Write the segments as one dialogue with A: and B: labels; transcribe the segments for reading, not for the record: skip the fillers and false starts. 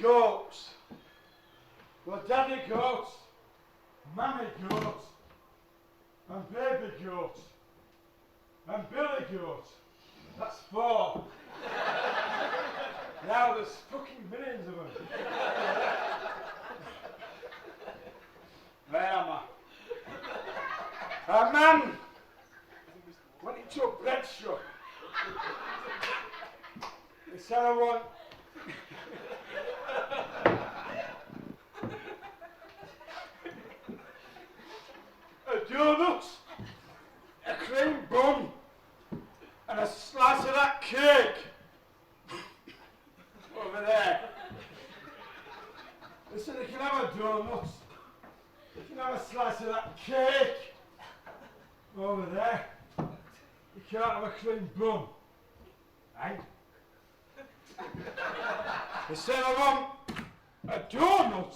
A: goats. Well, daddy goat, mammy goat, and baby goat, and Billy goat. That's 4. Now there's fucking millions of them. Where am I? A man went into a bread shop. He said, I want a donut, a cream bun, and a slice of that cake. Over there. They said, you can have a donut. You can have a slice of that cake. Over there. You can't have a cream bun. Right? They said, I want a donut,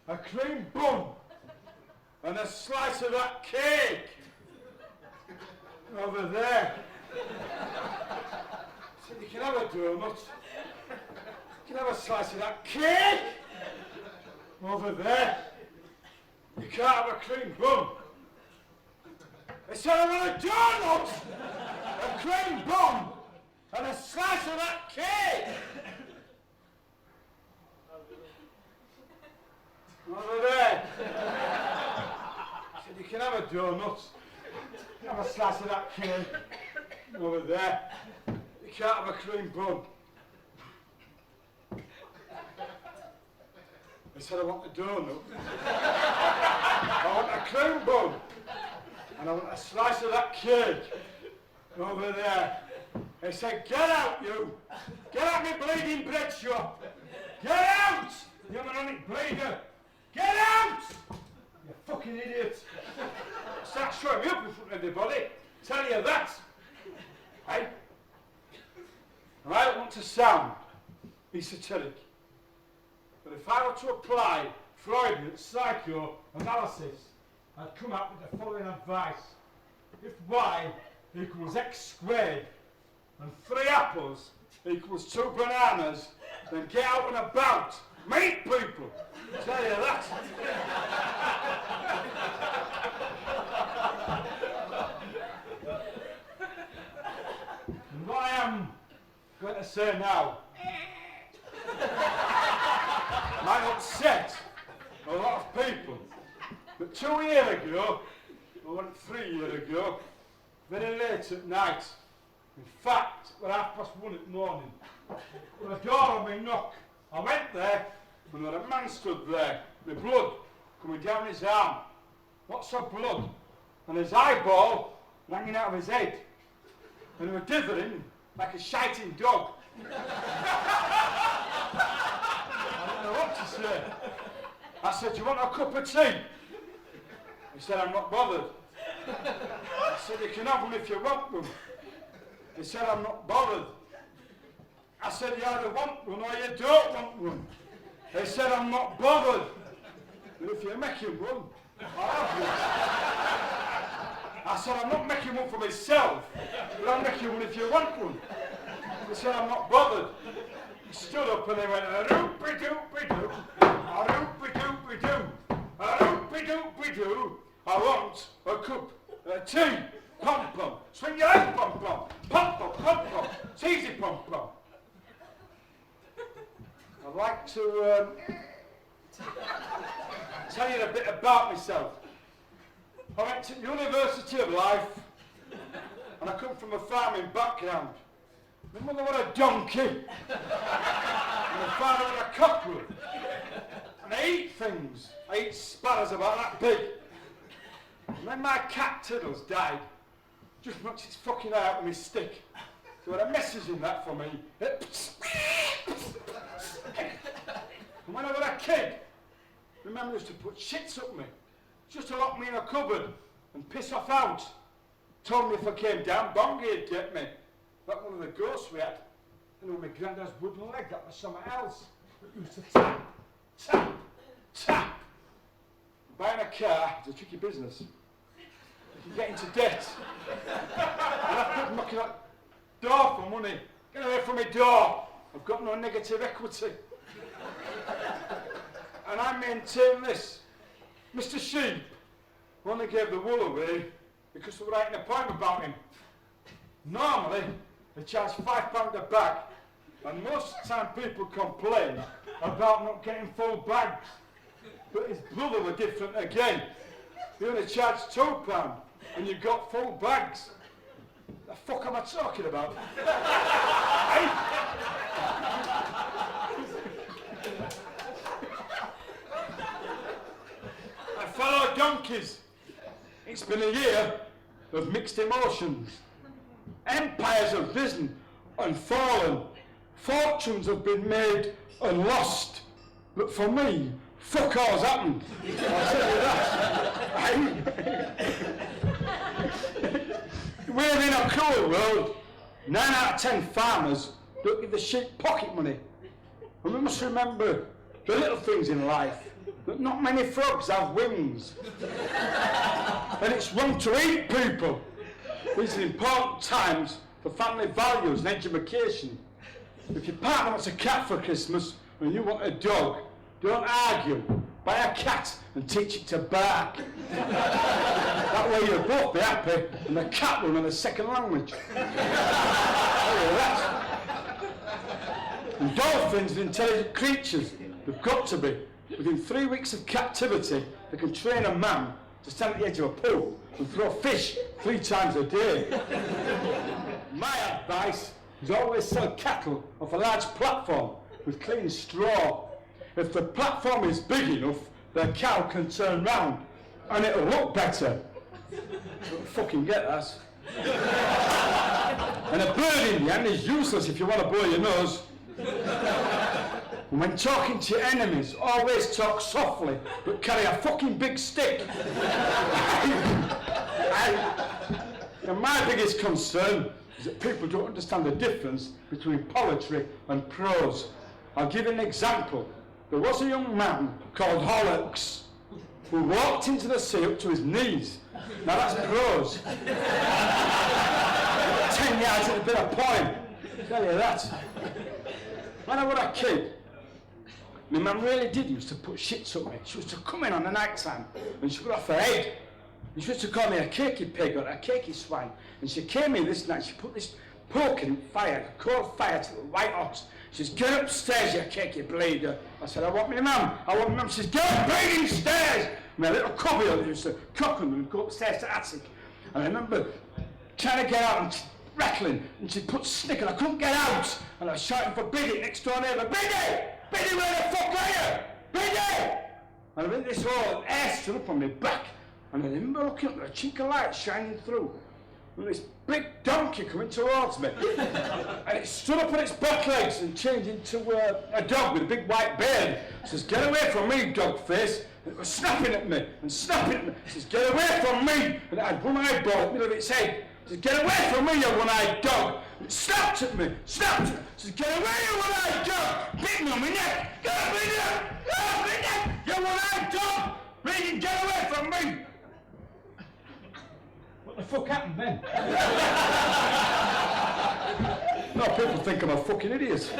A: a cream bun, and a slice of that cake. Over there. I said, you can have a donut. You can have a slice of that cake. Over there. You can't have a cream bun. They said, I want a donut, a cream bun, and a slice of that cake. Over there. I said, you can have a donut. You can have a slice of that cake. Over there. You can't have a cream bun. They said, I want a donut. I want a cream bun. And I want a slice of that cake. Over there. They said, get out, you. Get out my bleeding bread shop. Get out, you moronic bleeder. Get out! You fucking idiot. Start showing me up in front of everybody. Tell you that. Hey? And I don't want to sound esoteric. But if I were to apply Freudian psychoanalysis, I'd come up with the following advice. If y equals x squared and 3 apples equals 2 bananas, then get out and about. Meet people. Tell you that. And what I am going to say now might upset a lot of people. But 2 years ago, or 3 years ago, very late at night, in fact, at 1:30 in the morning, with a door on me knock, I went there, and there was a man stood there, with blood coming down his arm. Lots of blood, and his eyeball hanging out of his head. And he was dithering like a shiting dog. I don't know what to say. I said, do you want a cup of tea? He said, I'm not bothered. I said, you can have one if you want one. He said, I'm not bothered. I said, you either want one or you don't want one. He said, I'm not bothered. But if you're making one, I'll have one. I said, I'm not making one for myself, but I'll make you one if you want one. He said, I'm not bothered. He stood up and he went, a-doopy-doopy-doo, a-doopy-doopy-doo, a-doopy-doopy-doo. I want a cup of tea, pom-pom. Swing your leg, pom-pom. Pom-pom, pom-pom. It's easy, pom-pom. I'd like to tell you a bit about myself. I went to University of Life, and I come from a farming background. My mother was a donkey, and my father was a cockerel. And I eat things. I eat sparrows about that big. And when my cat Tiddles died, just knocked its fucking eye out with my stick. So I had a message in that for me. And when I was a kid, my mum used to put shits up me, just to lock me in a cupboard and piss off out. Told me if I came down, Bongie would get me. Like one of the ghosts we had. And on my granddad's wooden leg, that was something else. It used to tap, tap, tap. Buying a car is a tricky business. You can get into debt. And I kept knocking at the door for money. Get away from my door. I've got no negative equity. and I maintain this. Mr. Sheep only gave the wool away because they were writing a poem about him. Normally, they charge £5 a bag, and most of the time people complain about not getting full bags. But his brother were different again. He only charged £2, and you got full bags. The fuck am I talking about? Hey? And fellow donkeys, it's been a year of mixed emotions. Empires have risen and fallen. Fortunes have been made and lost. But for me, fuck all's happened. I'll tell you that. We're in a cruel world. 9 out of 10 farmers don't give the sheep pocket money. And we must remember the little things in life, that not many frogs have wings. And it's wrong to eat people. These are important times for family values and education. If your partner wants a cat for Christmas and you want a dog, don't argue. Buy a cat and teach it to bark. That way you'll both be happy and the cat will learn a second language. And dolphins are intelligent creatures. They've got to be. Within 3 weeks of captivity, they can train a man to stand at the edge of a pool and throw fish 3 times a day. My advice is always sell cattle off a large platform with clean straw. If the platform is big enough, the cow can turn round and it'll look better. Don't fucking get that. And a bird in the hand is useless if you want to blow your nose. And when talking to your enemies, always talk softly, but carry a fucking big stick. And my biggest concern is that people don't understand the difference between poetry and prose. I'll give you an example. There was a young man called Horrocks who walked into the sea up to his knees. Now that's prose. 10 yards and a bit of poem. I'll tell you that. When I was a kid, my mum really did used to put shits up me. She used to come in on the night time and she got off her head. And she used to call me a cakey pig or a cakey swine. And she came in this night, she put this poking fire, cold fire to the white ox. She says, get upstairs, you cakey bleeder. I said, I want my mum. I want my mum. She says, get up bleeding stairs. My little cubby used to cock them and go upstairs to attic. And I remember trying to get out and rattling, and she'd put snick and I couldn't get out. And I was shouting for Biddy, next door neighbour, Biddy! Biddy, where the fuck are you? Biddy! And I went this whole air stood up on my back. And I remember looking up at a chink of light shining through. And this big donkey coming towards me. And it stood up on its back legs and changed into a dog with a big white beard. It says, get away from me, dog face. And it was snapping at me and snapping at me. It says, get away from me. And it had one eyeball in the middle of its head. It says, get away from me, you one-eyed dog. And it snapped at me, snapped at me. It says, get away, you one-eyed dog. Bit me on my neck. Get off my neck. Get off my neck. You one-eyed dog. Regan, get away from me. What the fuck happened then? No, people think I'm a fucking idiot.